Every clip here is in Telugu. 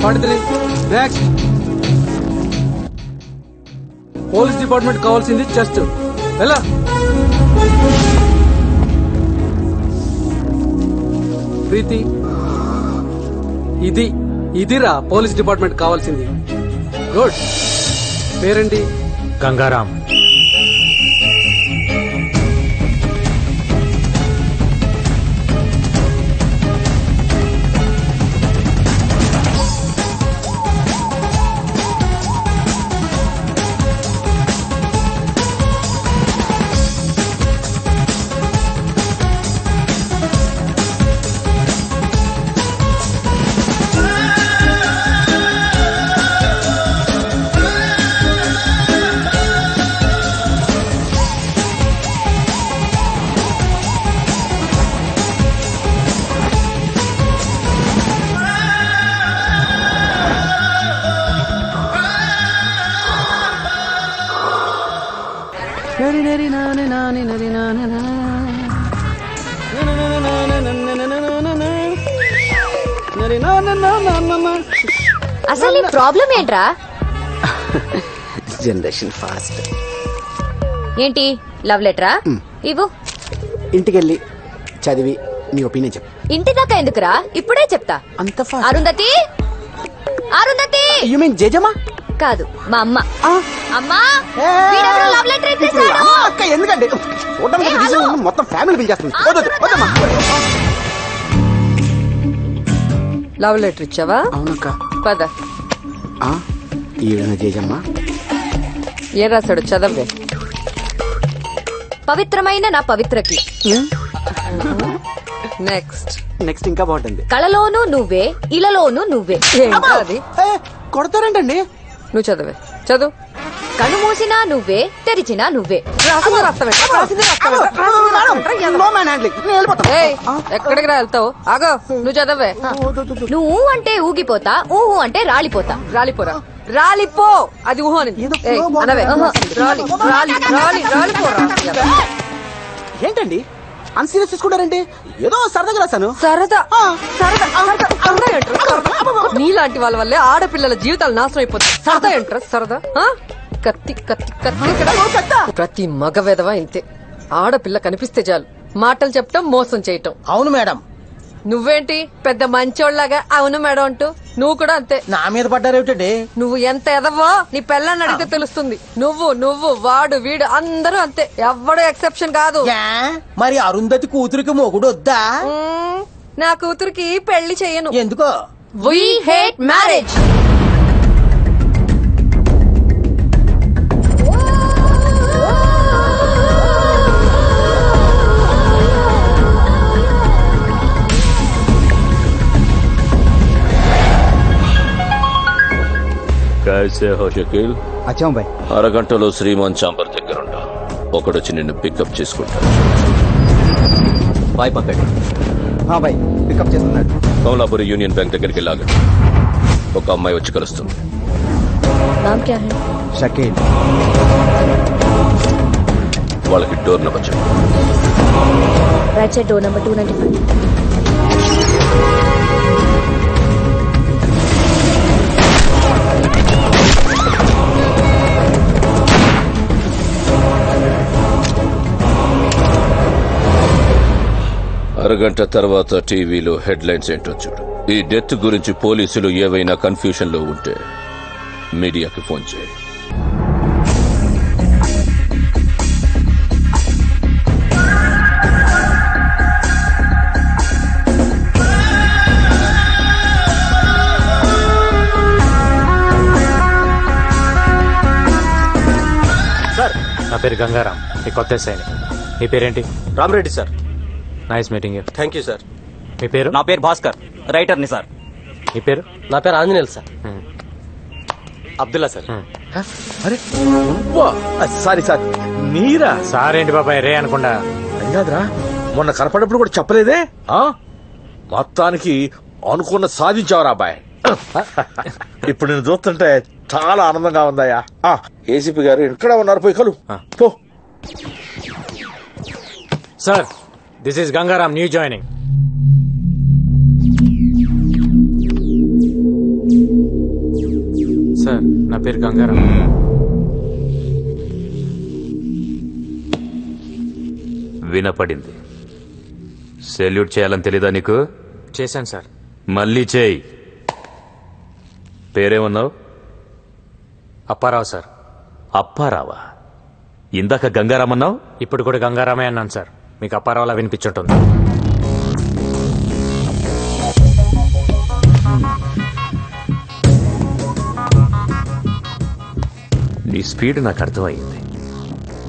43. నెక్స్ట్. పోలీస్ డిపార్ట్మెంట్ కావాల్సింది చెస్ట్. ఎలా ప్రీతి, ఇదిరా పోలీస్ డిపార్ట్మెంట్ కావాల్సింది. గుడ్. పేరేంటి? గంగారాం. అసలు ప్రాబ్లం ఏంట్రా? Generation fast. ఏంటి లవ్ లెటరా? ఇవ్వు. ఇంటికెళ్ళి చదివి నీ ఒపీనియన్ చెప్పు. ఇంటి దాకా ఎందుకురా, ఇప్పుడే చెప్తా. అంత fast? Arundhati, Arundhati. You mean జేజమ్మా? కాదు, మా అమ్మ. అమ్మా, ఏ, వీడెవరో లవ్ లెటర్ ఇచ్చేసాడు. అక్క ఎందుకండి చూడడానికి ఏ, హలో. మొత్తం ఫ్యామిలీ బిల్ చేస్తుంది. వద్దమ్మా. లవ్ లెటర్ ఇచ్చావా? అవునక్క. పద. ఈడన జేజమ్మా. ఏం రాశాడు చదవే. పవిత్రమైన నా పవిత్రకి. నెక్స్ట్. నెక్స్ట్ ఇంకా బాగుంటుంది. కళలోనూ నువ్వే, ఇలలోనూ నువ్వే. ఏంటో అది? కొడతారేంటండి? నువ్వు చదవే. చదువు. కను మూసినా నువ్వే, తెరిచినా నువ్వే. రాసింది రాస్తావే. ఏయ్, ఎక్కడికి రా వెళ్తావు? ఆగో, నువ్వు చదవే. నువ్వు అంటే ఊగిపోతా, ఊహు అంటే రాలిపోతా. రాలిపోరా. రాలిపో. అది ఊహ అని. ఏయ్, అనవే. రాలి రాలి రాలి రాలిపోరా. ఏంటండి అన్సీరియస్ తీసుకుంటారండి? ఏదో సరదాగా రాశాను. సరదా సరదా సరదా సరదా ఏంట్రా? నీలాంటి వాళ్ళ వల్లే ఆడపిల్లల జీవితాలు నాశనం అయిపోతాయి. సరదా ఏంట్రా సరదా? కత్తి కత్తి కత్తి ఇక్కడ. ప్రతి మగ వెధవ ఇంతే. ఆడపిల్ల కనిపిస్తే చాలు మాటలు చెప్పటం, మోసం చేయటం. అవును మేడం. నువ్వేంటి పెద్ద మంచోళ్ళగా అవును మేడం అంటూ? నువ్వు కూడా అంతే. నా మీద పడ్డారేమిటండి? నువ్వు ఎంత ఎదవో నీ పెళ్ళాన్ని అడిగితే తెలుస్తుంది. నువ్వు వాడు వీడు అందరూ అంతే. ఎవ్వడు ఎక్సెప్షన్ కాదు. మరి అరుంధతి కూతురికి మొగుడు వద్దా? నా కూతురికి పెళ్లి చెయ్యను. ఎందుకో? We hate marriage. कैसे हो शकील? అచ్చా బాయ్. అరగంటలో శ్రీమాన్ చాంబర్ దగ్గర ఉంటా. ఒకడొచ్చి నిన్ను పికప్ చేసుకుంటా. బాయ్ పక్కడి. బాయ్ పికప్ చేస్తున్నాడు. కమలాపురి యూనియన్ బ్యాంక్ దగ్గరికి లాగా ఒక అమ్మాయి వచ్చి కలుస్తుంది. नाम क्या है? షకీల్. వాళ్ళకి డోర్ నెంబర్ చెప్పు. Right side door number 295. అరగంట తర్వాత టీవీలో హెడ్లైన్స్ ఏంటో చూడు. ఈ డెత్ గురించి పోలీసులు ఏవైనా కన్ఫ్యూషన్ లో ఉంటే మీడియాకి ఫోన్ చేయి. సార్, నా పేరు గంగారాం. ఈ కొత్త సైని. మీ పేరేంటి? Ramareddy sir. Nice meeting you. Thank you sir. మీ పేరు? నా పేరు భాస్కర్, రైటర్ని సార్. మీ పేరు? నా పేరు ఆంజనేయులు సార్. అబ్దుల్లా సార్. అరే సారీ సార్. మీరా? సార్ ఏంటి బాబాయ్ రే అనకుండా? కాదురా, మొన్న కనపడినప్పుడు కూడా చెప్పలేదే. మొత్తానికి అనుకున్న సాధించావరా అబ్బాయి. ఇప్పుడు నేను చూస్తుంటే చాలా ఆనందంగా ఉందయ్యా. ఏసీపీ గారు ఇక్కడ ఉన్నారు, పోయి కలు పో. Sir, this is Gangaram, new joining. Sir నా పేరు గంగారాం. వినపడింది. సెల్యూట్ చేయాలని తెలీదా నీకు? చేశాను సార్. మళ్ళీ చేయి. పేరేమన్నావు? అప్పారావు సార్. అప్పారావా? ఇందాక గంగారామన్నావు. ఇప్పుడు కూడా గంగారామే అన్నాను సార్. మీకు అప్పారావులా వినిపించుంటుంది. నీ స్పీడ్ నాకు అర్థమైంది.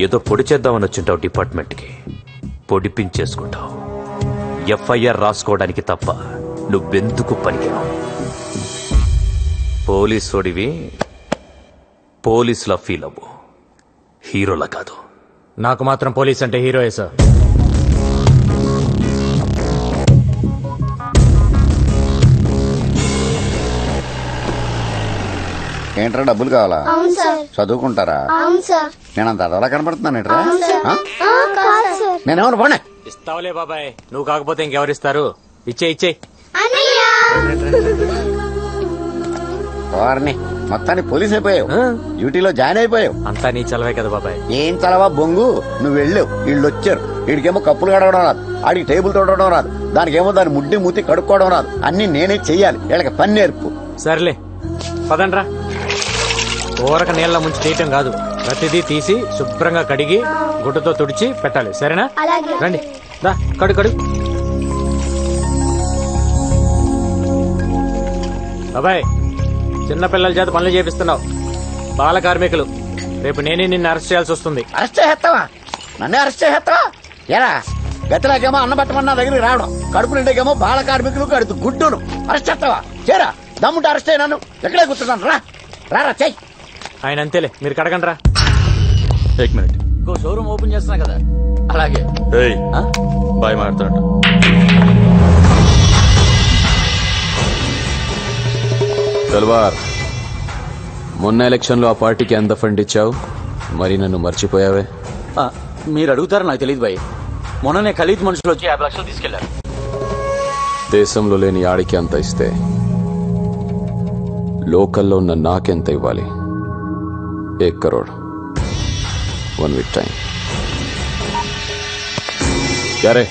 ఏదో పొడి చేద్దామని వచ్చింటావు డిపార్ట్మెంట్కి. పొడిపించేసుకుంటావు. ఎఫ్ఐఆర్ రాసుకోవడానికి తప్ప నువ్వెందుకు పనికిరావు. పోలీసోడివి పోలీసులా ఫీల్ అవ్వు, హీరోలా కాదు. నాకు మాత్రం పోలీస్ అంటే హీరోయే సార్. ఏంట్రా డబ్బులు కావాలా? చదువుకుంటారా? నేనంత అదలా కనపడుతున్నాను ఏంట్రా? నేనేమన్నా పోనే ఇస్తావులే బాబాయ్, నువ్వు కాకపోతే ఇంకెవరిస్తారు? ఇచ్చే వారిని మొత్తాన్ని పోలీస్ అయిపోయావు, డ్యూటీలో జాయిన్ అయిపోయావు. అంతా నీ చలవే కదా బాబాయ్. ఏం చలవా బొంగు, నువ్వు వెళ్ళావు, వీళ్ళు వచ్చారు. వీడికేమో కప్పులు కడగడం రాదు, ఆడికి టేబుల్ తోడడం రాదు, దానికేమో దాని ముడ్డి మూతి కడుక్కోవడం రాదు. అన్ని నేనే చెయ్యాలి. వీళ్ళకి పని నేర్పు. సర్లే పదండ్రా. ఊరక నీళ్ళ ముంచి తీయటం కాదు, ప్రతిదీ తీసి శుభ్రంగా కడిగి గుడ్డతో తుడిచి పెట్టాలి. సరేనా? రండి రా, కడు. బాబాయ్, చిన్నపిల్లల చేత పనులు చేపిస్తున్నావు. బాల కార్మికులు. రేపు నేనే నిన్ను అరెస్ట్ చేయాల్సి వస్తుంది. అరెస్ట్ చేస్తావా? నన్నే అరెస్ట్ చేస్తావా? ఎరా గతిలాకేమో అన్న పట్టమన్న దగ్గరికి రావడం, కడుపు నిండేకేమో బాల కార్మికులు కడుతూ గుడ్డును అరెస్ట్ చేస్తావా? చేరా, దమ్ముంటే అరెస్ట్ అయ్యి నన్ను ఎక్కడే కూర్చున్నాను. రా చెయ్యి. ఆయన అంతేలే, మీరు కడగండి రా. ఇంకో షోరూమ్ ఓపెన్ చేస్తున్నా కదా. అలాగే బాయ్ మాట్లాడు. తల్వార్, మొన్న ఎలక్షన్లో ఆ పార్టీకి ఎంత ఫండ్ ఇచ్చావు? మరి నన్ను మర్చిపోయావే? మీరు అడుగుతారో నాకు తెలియదు బాయ్. మొన్ననే ఖలీద్ మనుషులు వచ్చి 50 లక్షలు తీసుకెళ్లారు. దేశంలో లేని ఆడికి అంత ఇస్తే లోకల్లో ఉన్న నాకెంత ఇవ్వాలి? 1 crore. 1 week time. యారే,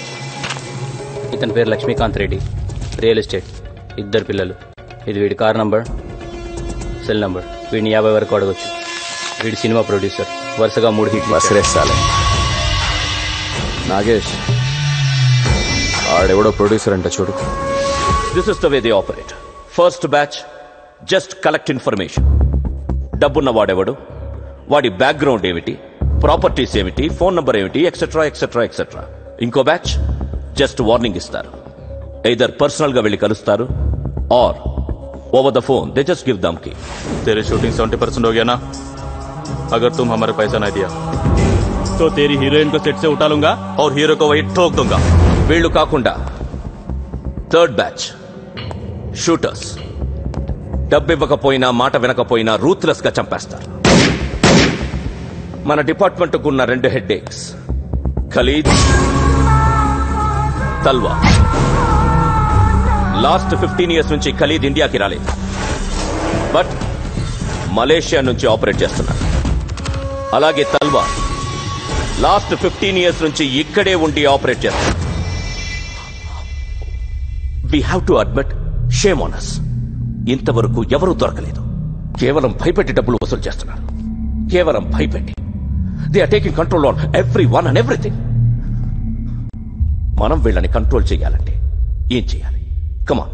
ఇతని పేరు లక్ష్మీకాంత్ రెడ్డి, రియల్ ఎస్టేట్, 2 పిల్లలు. ఇది వీడి కార్ నంబర్, సెల్ నంబర్. వీడిని 50 వరకు అడగొచ్చు. వీడి సినిమా ప్రొడ్యూసర్, వరుసగా 3 హిట్లు. బసరేస్తాలే. నాగేష్, ఆడెవడో ప్రొడ్యూసర్ అంట చూడు. This is the way they operate. First batch just collect information. డబ్బున్న వాడెవడు, వాడి బ్యాక్గ్రౌండ్ ఏమిటి, ప్రాపర్టీస్ ఏమిటి, ఫోన్ నంబర్ ఏమిటి, ఎక్సెట్రా ఎక్సెట్రా ఎక్సెట్రా. ఇంకో బ్యాచ్ జస్ట్ వార్నింగ్ ఇస్తారు. ఎయిదర్ పర్సనల్ గా వెళ్ళి కలుస్తారు, और over the phone they just give धमकी. तेरी शूटिंग 70% हो गया ना? अगर तुम हमारे पैसा नहीं दिया तो तेरी हीरोइन को सेट से उठा लूंगा और हीरो को वही ठोक दूंगा. వీళ్ళు కాకుండా థర్డ్ బ్యాచ్ షూటర్స్. డబ్బు ఇవ్వకపోయినా మాట వినకపోయినా రూత్లెస్ గా చంపేస్తారు. మన డిపార్ట్మెంట్ కున్న 2 headaches, Khalid, Talha. Last 15 years నుంచి ఖలీద్ ఇండియాకి రాలేదు, బట్ మలేషియా నుంచి ఆపరేట్ చేస్తున్నారు. అలాగే తల్వా లాస్ట్ 15 years నుంచి ఇక్కడే ఉండి ఆపరేట్ చేస్తున్నారు. We have to admit, shame on us. ఇంతవరకు ఎవరూ దొరకలేదు. కేవలం భయపెట్టి డబ్బులు వసూలు చేస్తున్నారు. కేవలం భయపెట్టి. They are taking control on every one and everything. మనం వీళ్ళని కంట్రోల్ చేయాలంటే ఏం చేయాలి? Come on,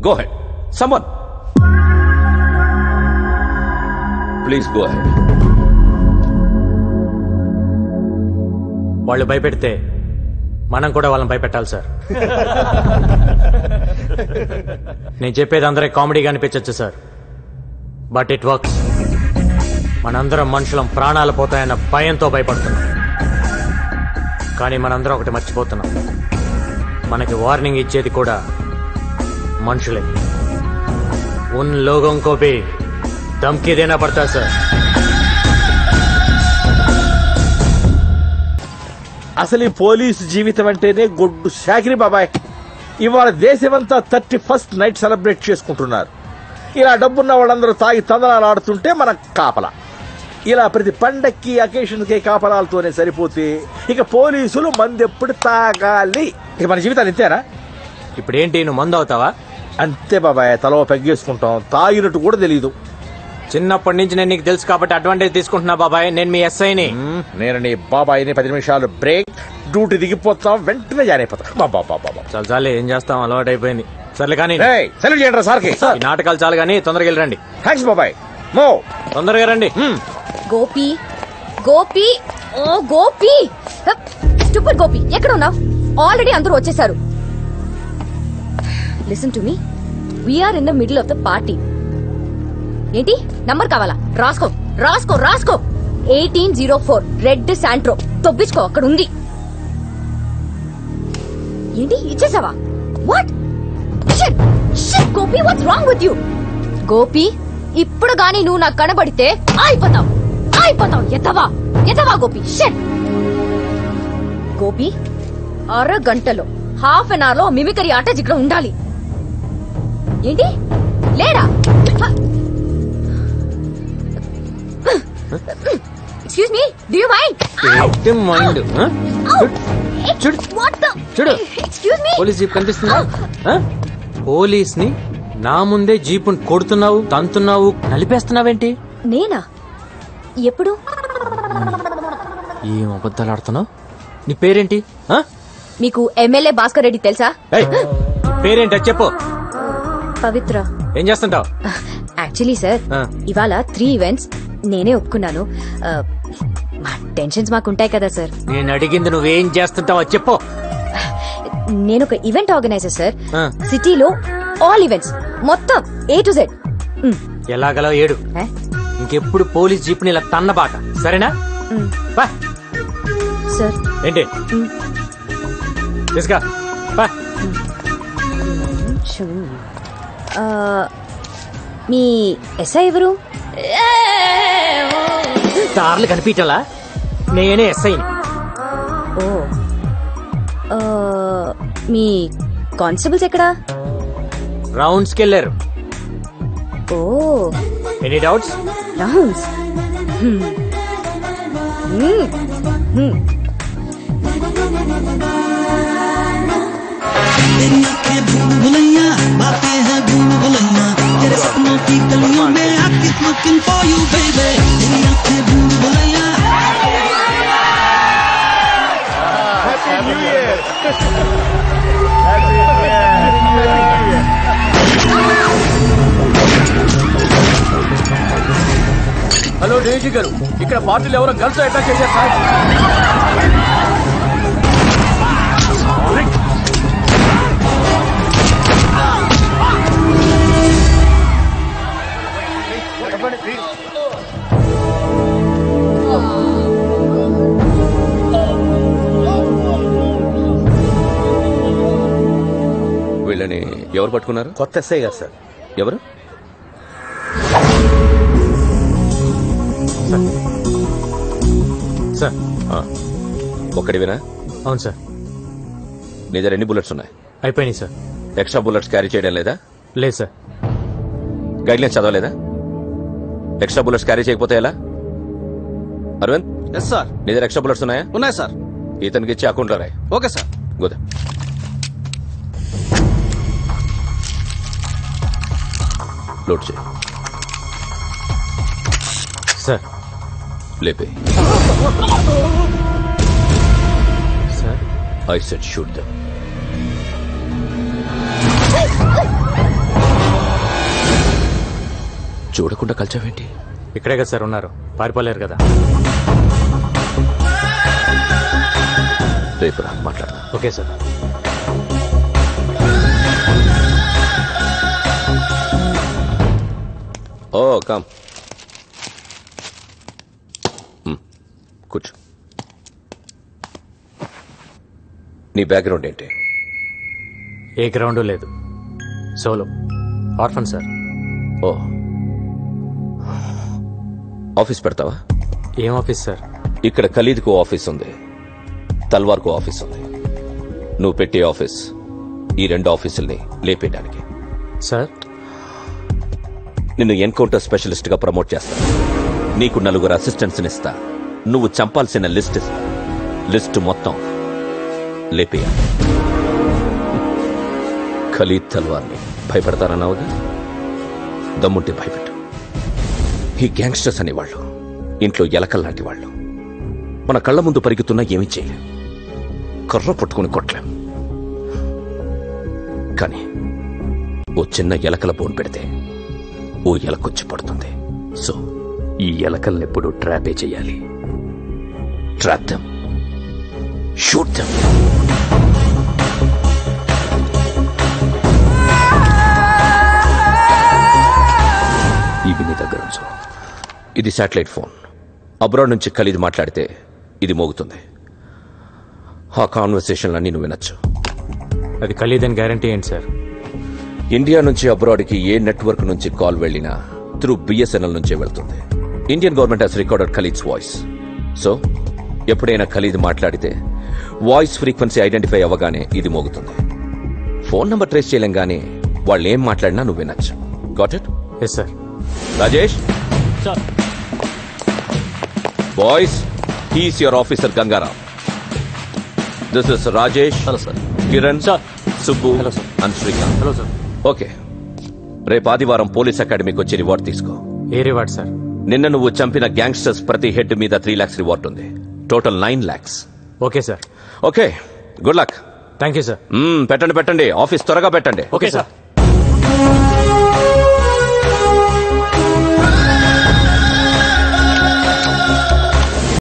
go ahead. Someone. Please go ahead. వాళ్ళు భయపెడితే మనం కూడా వాళ్ళని భయపెట్టాలి సార్. నేను చెప్పేది అందరికి కామెడీగా అనిపించచ్చు సార్, బట్ ఇట్ వర్క్స్. మనందరం మనుషులం ప్రాణాలు పోతాయన్న భయంతో భయపడుతున్నాం. కానీ మనందరం ఒకటి మర్చిపోతున్నాం, మనకి వార్నింగ్ ఇచ్చేది కూడా మనుషులే. उन लोगों को भी धमकी देना पड़ता सर. అసలు ఈ పోలీసు జీవితం అంటేనే గొడ్డు శాకిరి బాబాయ్. ఇవాళ దేశమంతా 31st నైట్ సెలబ్రేట్ చేసుకుంటున్నారు. ఇలా డబ్బున్న వాళ్ళందరూ తాగి తందనాలు ఆడుతుంటే మన కాపలా. ఇలా ప్రతి పండక్కి అకేషన్కి కాపలాలతోనే సరిపోతే ఇక పోలీసులు మందెప్పుడు తాగాలి? ఇక మన జీవితాలు ఇంతేనా? ఇప్పుడేంటి నువ్వు మందు అవుతావా? అంతే బాబాయ్, తలో పెగ్గేసుకుంటాం, తాగినట్టు కూడా తెలీదు. చిన్నప్పటి నుంచి నేను నీకు తెలుసు కాబట్టి అడ్వాంటేజ్ తీసుకుంటున్నా బాబాయ్. నేను మీ ఎస్ఐని. నేను నీ బాబాయిని 10 నిమిషాలు బ్రేక్, డ్యూటీ దిగిపోతాం, వెంటనే జాయిన్ అయిపోతాం. చాలు చాలు, ఏం చేస్తాం, అలవాటు అయిపోయింది. సర్లే కానీ సెలవు చేయండి రా సార్కి. ఈ నాటకాలు చాలు కానీ తొందరగా వెళ్ళండి. థ్యాంక్స్ బాబాయ్. నో తొందరగా రండి. గోపి గోపి ఓ గోపి, స్టూపిడ్ గోపి, ఎక్కడ ఉన్నావు? ఆల్రెడీ అందరూ వచ్చేసారు. Listen to me, we're in the middle of the party. ఏంటి నంబర్ కావాలా? రాసుకో రాసుకో రాసుకో. 1804 రెడ్ శాంట్రో. తొబ్బించుకో, అక్కడ ఉంది. ఏంటి ఇచ్చేసావా? What Gopi, what's wrong with you? Gopi, ఇప్పుడు గాని నువ్వు నాకు కనబడితే అయిపోతావు అయిపోతావు. ఎత్తవా ఎత్తవా గోపి. షిట్ గోపి, అరగంటలో హాఫ్ అన్ అవర్ లో మిమికరీ ఆర్టిస్ట్ ఇక్కడ ఉండాలి. ఏంటి లేడా? Excuse me, do you mind? చూడు, పోలీస్ జీప్ కనిపిస్తుందా? పోలీస్ ని నా ముందే జీపుని కొడుతున్నావు, తంతున్నావు, నలిపేస్తున్నావేంటి? నేనా? ఎప్పుడు? ఏం అబద్ధాలు ఆడుతున్నావు? నీ పేరేంటి? మీకు ఎమ్మెల్యే భాస్కర్ రెడ్డి తెలుసా? పేరేంటి చెప్పు. పవిత్ర. ఏం చేస్తుంటావు? యాక్చువల్లీ సార్, ఇవాళ 3 ఈవెంట్స్ నేనే ఒప్పుకున్నాను. మా టెన్షన్స్ మాకుంటాయి కదా సార్. నేను అడిగింది నువ్వేం చేస్తుంటావో చెప్పు. నేను ఒక ఈవెంట్ ఆర్గనైజర్ సార్. సిటీలో ఆల్ ఈవెంట్స్ మొత్తం A to Z. ఎలాగలా ఏడు. ఇంకెప్పుడు పోలీస్ జీప్ ని ఇలా తన్నబాక, సరేనా? సార్ ఏంటి తీసుకా? మీ ఎస్ఐ ఎవరు? దారులు కనిపించాలా? నేనే ఎస్ఐని. ఓ, మీ కానిస్టేబుల్స్ ఎక్కడా? రౌండ్స్కి వెళ్ళారు. ఓ, ఎనీ డౌట్స్? రౌండ్స్. बातें हैं भूल भुलैया, तेरे सपनों की गलियों में I keep looking for you baby, तेरी आंखें भूल Bhulaiyaa. Happy New Year. Hello డేజీ గారు, ఇక్కడ పార్టీలు ఎవరో గర్ల్స్ అటాక్ చేశారు సార్. వీళ్ళని ఎవరు పట్టుకున్నారు? కొత్త ఎస్ఐ గారు సార్. ఎవరు? సార్ ఒక్కడివేనా? అవును సార్. నీ దగ్గర ఎన్ని బుల్లెట్స్ ఉన్నాయి? అయిపోయినాయి సార్. ఎక్స్ట్రా బుల్లెట్స్ క్యారీ చేయడం లేదా? లేదు సార్. గైడ్లైన్స్ చదవలేదా? ఎక్స్ట్రా బుల్లెట్స్ క్యారీ చేయకపోతే ఎలా? అరవింద్. Yes sir. నీ దగ్గర ఎక్స్ట్రా బుల్లెట్స్ ఉన్నాయా? ఉన్నాయి సార్. ఇతనికి ఇచ్చి అకౌంట్లో రాయి. Okay sir. గోదా లోడ్ చేయి. సార్ లేపే. Sir I said shoot them. చూడకుండా కలిచావేంటి? ఇక్కడే కదా సార్ ఉన్నారు, పారిపోలేరు కదా. రేపు రా మాట్లాడదాం. Okay sir. ఓ కమ్, కూర్చో. నీ బ్యాక్గ్రౌండ్ ఏంటి? ఏ గ్రౌండ్ లేదు, సోలో ఆర్ఫన్ సార్. ఓ, ఆఫీస్ పెడతావా? ఏం ఆఫీస్ సార్? ఇక్కడ ఖలీద్కు ఆఫీస్ ఉంది, తల్వార్కు ఆఫీస్ ఉంది. నువ్వు పెట్టే ఆఫీస్ ఈ 2 ఆఫీసుల్ని లేపేయడానికి. సార్ నిన్ను ఎన్కౌంటర్ స్పెషలిస్ట్ గా ప్రమోట్ చేస్తా. నీకు 4 అసిస్టెంట్స్ ఇస్తా. నువ్వు చంపాల్సిన లిస్ట్ ఇస్తా. లిస్ట్ మొత్తం లేపేయ. ఖలీద్ తల్వార్ని భయపడతారన్నావుగా, దమ్ముంటే భయపెట్టు. ఈ గ్యాంగ్స్టర్స్ అనేవాళ్ళు ఇంట్లో ఎలకల్లాంటి వాళ్ళు. మన కళ్ళ ముందు పరిగెత్తున్నా ఏమీ చేయలేం, కర్ర పట్టుకుని కొట్టలేం. కానీ ఓ చిన్న ఎలకల బోన్ పెడితే ఓ ఎలకొచ్చి పడుతుంది. సో ఈ ఎలకల్నెప్పుడు ట్రాపే చేయాలి. Trap them, shoot them. ఇవి నీ దగ్గర ఉంచు. ఇది శాటిలైట్ ఫోన్. అబ్రాడ్ నుంచి ఖలీద్ మాట్లాడితే ఇది మోగుతుంది. ఆ కాన్వర్సేషన్లన్నీ నువ్వు వినొచ్చు. అది ఖలీద్ అని గ్యారంటీ ఏంటి సార్? ఇండియా నుంచి అబ్రాడ్కి ఏ నెట్వర్క్ నుంచి కాల్ వెళ్ళినా త్రూ బిఎస్ఎన్ఎల్ నుంచే వెళ్తుంది. Indian government has recorded Khalid's voice. So ఎప్పుడైనా ఖలీద్ మాట్లాడితే వాయిస్ ఫ్రీక్వెన్సీ ఐడెంటిఫై అవ్వగానే ఇది మోగుతుంది. ఫోన్ నంబర్ ట్రేస్ చేయలేం, కానీ వాళ్ళు ఏం మాట్లాడినా నువ్వు వినొచ్చు. Got it? Yes sir. Rajesh, boys, he's your officer Gangaram. This is Rajesh. Hello sir. Kiran, Subbu and Srikanth. Hello sir. Okay, రేపు ఆదివారం పోలీస్ అకాడమీకి వచ్చి రివార్డ్ తీసుకో. ఏ రివార్డ్ సార్? నిన్న నువ్వు చంపిన గ్యాంగ్స్టర్స్ ప్రతి హెడ్ మీద 3 lakhs రివార్డ్ ఉంది. Total 9 lakhs. Okay sir. Okay, good luck. Thank you sir. పెట్టండి, ఆఫీస్ త్వరగా పెట్టండి. Okay sir.